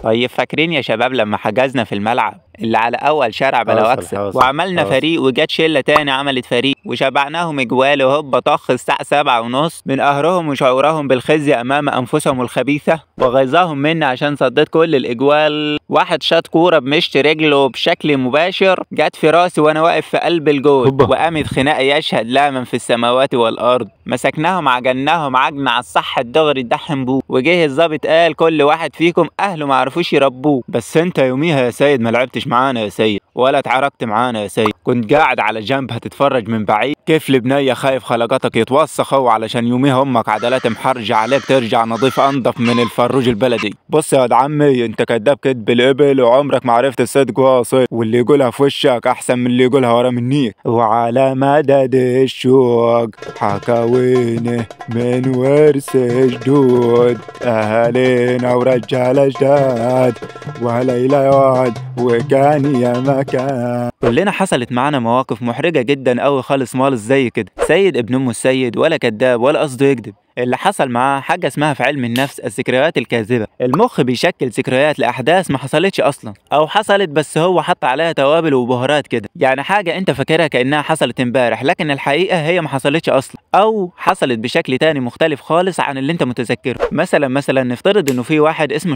طيب فاكرين يا شباب لما حجزنا في الملعب اللي على اول شارع بلا اكسر وعملنا فريق وجت شله تاني عملت فريق وشبعناهم اجوال وهوبا طخ الساعه 7:30 من قهرهم وشعورهم بالخزي امام انفسهم الخبيثه وغيظاهم منا عشان صديت كل الاجوال. واحد شاط كوره بمشط رجله بشكل مباشر جت في راسي وانا واقف في قلب الجول وقامت خناقه يشهد لها من في السماوات والارض. مسكناهم عجناهم عجن على الصح الدغري اتدحم بوه وجه الظابط قال كل واحد فيكم اهله ما عرفوش يربوه. بس انت يوميها يا سيد ما لعبتش معانا يا سيد ولا اتعاركت معانا يا سيد، كنت قاعد على جنب هتتفرج من بعيد كيف البنيه خايف خلقاتك يتوسخ هو علشان يوميها امك عدلات محرجه عليك ترجع نظيف انضف من الفروج البلدي. بص يا واد عمي انت كداب كدب الابل وعمرك ما عرفت الصدق واصل واللي يقولها في وشك احسن من اللي يقولها ورا منيك. وعلى مدد الشوق حكاوينه من ورث جدود اهالينا ورجال جداد وليلى يقعد وكان يا مكان. كلنا حصلت معانا مواقف محرجة جدا قوي خالص مالص زي كده. سيد ابن ام السيد ولا كذاب ولا قصده يكذب، اللي حصل معاه حاجة اسمها في علم النفس الذكريات الكاذبة. المخ بيشكل ذكريات لأحداث ما حصلتش أصلا أو حصلت بس هو حط عليها توابل وبهارات كده، يعني حاجة أنت فاكرها كأنها حصلت امبارح لكن الحقيقة هي ما حصلتش أصلا أو حصلت بشكل تاني مختلف خالص عن اللي أنت متذكره. مثلا نفترض إنه في واحد اسمه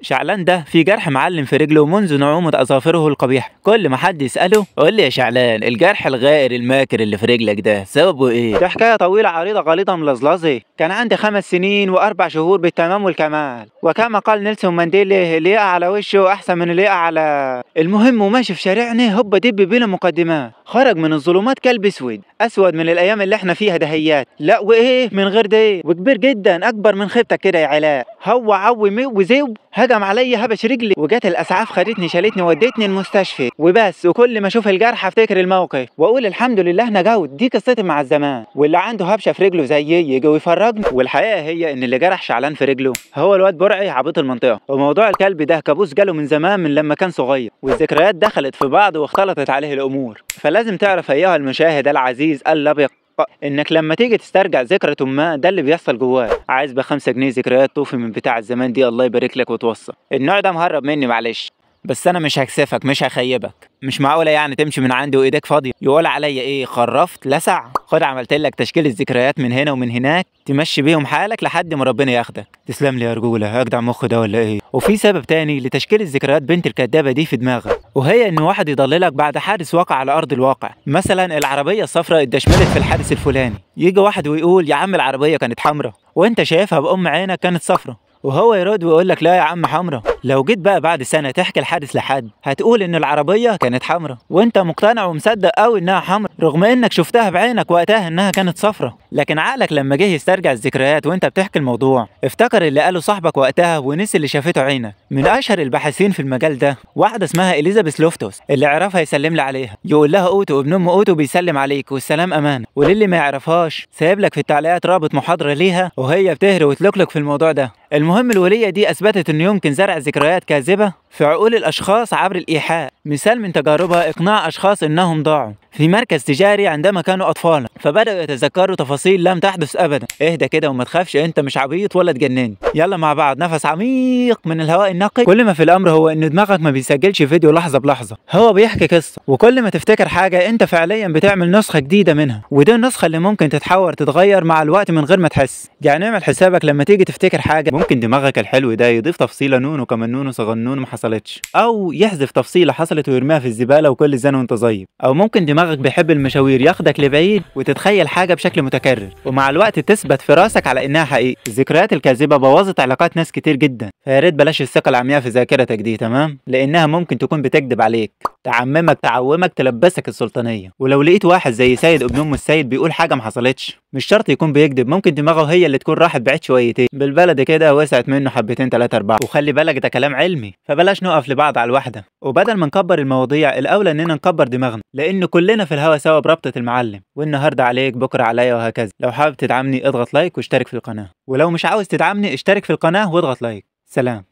شعلان ده في جرح معلم في رجله منذ نعومة أظافره القبيحة. كل ما حد يسأله قول لي يا شعلان الجرح الغائر الماكر اللي في رجلك ده سببه إيه؟ ده حكاية طويلة عريضة غليظة ملظلظة. كان عندي 5 سنين و4 شهور بالتمام والكمال، وكما قال نيلسون مانديلا اللي يقع على وشه احسن من اللي يقع على. المهم وماشي في شارعنا هوبا دب بلا مقدمات خرج من الظلمات كلب اسود من الايام اللي احنا فيها دهيات، لا وايه من غير ده وكبير جدا اكبر من خيبتك كده يا علاء. هو عوي وزيو هجم عليا هبش رجلي وجات الاسعاف خدتني شالتني ودتني المستشفى وبس. وكل ما اشوف الجرح افتكر الموقف واقول الحمد لله نجاوت. دي قصتي مع الزمان. واللي عنده هبشه في رجله زيي يجي ويفرجني. والحقيقه هي ان اللي جرح شعلان في رجله هو الواد برعي عبيط المنطقه. وموضوع الكلب ده كابوس جاله من زمان من لما كان صغير والذكريات دخلت في بعض واختلطت عليه الامور. فلازم تعرف ايها المشاهد العزيز اللبق انك لما تيجي تسترجع ذكرى ما ده اللي بيحصل جواك. عايز ب5 جنيه ذكريات طوفي من بتاع الزمان دي الله يبارك لك وتوصل. النوع ده مهرب مني معلش بس انا مش هكسفك مش هخيبك. مش معقوله يعني تمشي من عندي وايديك فاضيه يقول عليا ايه خرفت لسع. خد عملت لك تشكيل الذكريات من هنا ومن هناك تمشي بيهم حالك لحد ما ربنا ياخدك. تسلم لي يا رجوله اجدع مخ ده ولا ايه. وفي سبب تاني لتشكيل الذكريات بنت الكدابه دي في دماغك وهي ان واحد يضللك بعد حادث وقع على ارض الواقع. مثلا العربيه الصفراء اتدشملت في الحادث الفلاني يجي واحد ويقول يا عم العربيه كانت حمراء وانت شايفها بأم عينك كانت صفراء وهو يرد ويقول لك لا يا عم حمرا. لو جيت بقى بعد سنه تحكي الحادث لحد هتقول ان العربيه كانت حمرا وانت مقتنع ومصدق قوي انها حمرا رغم انك شفتها بعينك وقتها انها كانت صفرا. لكن عقلك لما جه يسترجع الذكريات وانت بتحكي الموضوع افتكر اللي قاله صاحبك وقتها ونسي اللي شافته عينك. من اشهر الباحثين في المجال ده واحده اسمها اليزابيث لوفتوس اللي عرفها يسلم لي عليها يقول لها اوتو ابن ام اوتو بيسلم عليك والسلام امانه. وللي ما يعرفهاش سايب لك في التعليقات رابط محاضره ليها وهي بتهري وتلكلك في الموضوع ده. المهم الولية دي أثبتت أنه يمكن زرع ذكريات كاذبة في عقول الأشخاص عبر الإيحاء. مثال من تجاربها إقناع أشخاص أنهم ضاعوا في مركز تجاري عندما كانوا أطفالا فبدأوا يتذكروا تفاصيل لم تحدث أبدا. اهدى كده وما تخافش أنت مش عبيط ولا تجننت. يلا مع بعض نفس عميق من الهواء النقي. كل ما في الأمر هو أن دماغك ما بيسجلش فيديو لحظة بلحظة هو بيحكي قصة وكل ما تفتكر حاجة أنت فعليا بتعمل نسخة جديدة منها ودي النسخة اللي ممكن تتحور تتغير مع الوقت من غير ما تحس. يعني اعمل حسابك لما تيجي تفتكر حاجة ممكن دماغك الحلو ده يضيف تفصيلة نون وكمان نون وصغنون ما حصلتش أو يحذف تفصيلة حصلت ويرميها في الزبالة وكل زن وانت طيب. أو ممكن دماغك بيحب المشاوير ياخدك لبعيد وتتخيل حاجة بشكل متكرر ومع الوقت تثبت في راسك على إنها حقيقة. الذكريات الكاذبة بوظت علاقات ناس كتير جدا فيا ريت بلاش الثقة العمياء في ذاكرتك دي تمام لأنها ممكن تكون بتكذب عليك تعومك تلبسك السلطانية. ولو لقيت واحد زي سيد ابن ام السيد بيقول حاجة ما حصلتش مش شرط يكون بيكذب ممكن دماغه هي اللي تكون راحت بعيد شويتين بالبلد كده وسعت منه حبتين 3 4. وخلي بالك ده كلام علمي فبلاش نقف لبعض على الواحدة. وبدل ما نكبر المواضيع الأولى إننا نكبر دماغنا لأن كلنا في الهوا سوا بربطة المعلم والنهارده عليك بكرة عليا وهكذا. لو حابب تدعمني اضغط لايك واشترك في القناة ولو مش عاوز تدعمني اشترك في القناة واضغط لايك. سلام.